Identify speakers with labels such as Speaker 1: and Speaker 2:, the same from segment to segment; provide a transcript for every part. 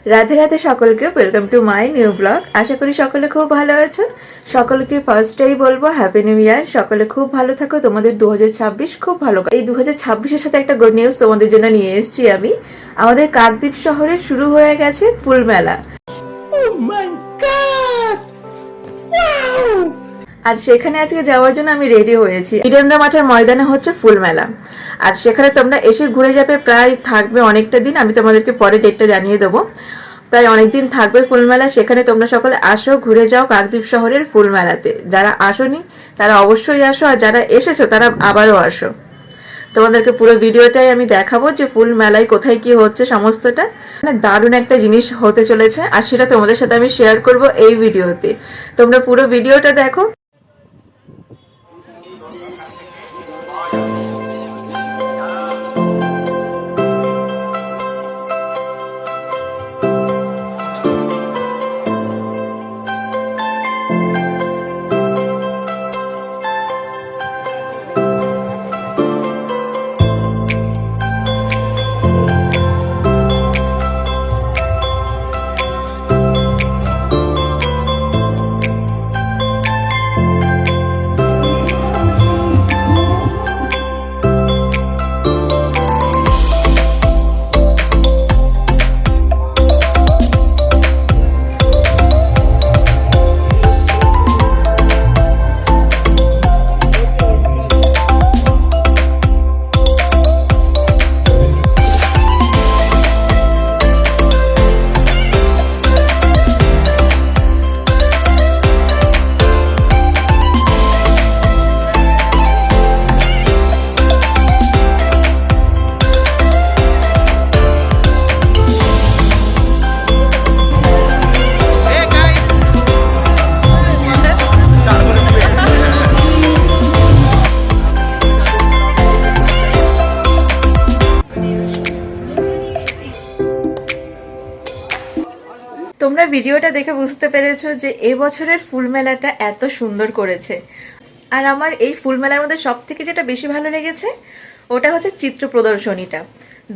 Speaker 1: রাধে রাধে সকলকে, welcome to my new blog. আশা করি সকলে খুব ভালো আছো। সকলকে ফার্স্টেই বলবো হ্যাপি নিউ ইয়ার। সকলে খুব ভালো থাকো, তোমাদের 2026 খুব ভালো। এই 2026-এর সাথে একটা গুড নিউজ তোমাদের জন্য নিয়ে এসেছি আমি। আমাদের কাকদ্বীপ শহরে শুরু হয়ে গেছে ফুল মেলা। আর সেখানে আজকে যাওয়ার জন্য আমি রেডি হয়েছি। বীরেন্দ্র মাঠের ময়দানে হচ্ছে ফুল মেলা, আর সেখানে তোমরা এসে ঘুরে যাবে। প্রায় থাকবে অনেকটা দিন, আমি তোমাদেরকে পরে ডেটটা জানিয়ে দেবো। প্রায় অনেকদিন থাকবে ফুল মেলা। সেখানে তোমরা সকলে আসো, ঘুরে যাও কাকদ্বীপ শহরের ফুল মেলাতে। যারা আসোনি তারা অবশ্যই আসো, আর যারা এসেছো তারা আবারও আসো। তোমাদেরকে পুরো ভিডিওটাই আমি দেখাবো যে ফুল মেলায় কোথায় কি হচ্ছে সমস্তটা। মানে দারুণ একটা জিনিস হতে চলেছে, আর সেটা তোমাদের সাথে আমি শেয়ার করব এই ভিডিওতে। তোমরা পুরো ভিডিওটা দেখো। তোমরা ভিডিওটা দেখে বুঝতে পেরেছো যে এবছরের ফুল মেলাটা এত সুন্দর করেছে। আর আমার এই ফুল মেলার মধ্যে সব থেকে যেটা বেশি ভালো লেগেছে ওটা হচ্ছে চিত্র প্রদর্শনীটা।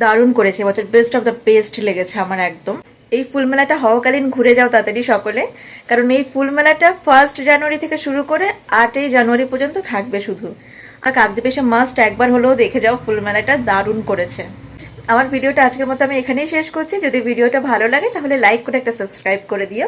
Speaker 1: দারুণ করেছে এবছর, বেস্ট অফ দ্য বেস্ট লেগেছে আমার একদম। এই ফুল মেলাটা হওয়াকালীন ঘুরে যাও তাড়াতাড়ি সকলে, কারণ এই ফুল মেলাটা 1 জানুয়ারি থেকে শুরু করে 8 জানুয়ারি পর্যন্ত থাকবে শুধু। আর কাকদ্বীপে এসে মাস্ট একবার হলেও দেখে যাও, ফুল মেলাটা দারুণ করেছে। আমার ভিডিওটা আজকের মতো আমি এখানেই শেষ করছি। যদি ভিডিওটা ভালো লাগে তাহলে লাইক করে একটা সাবস্ক্রাইব করে দিও।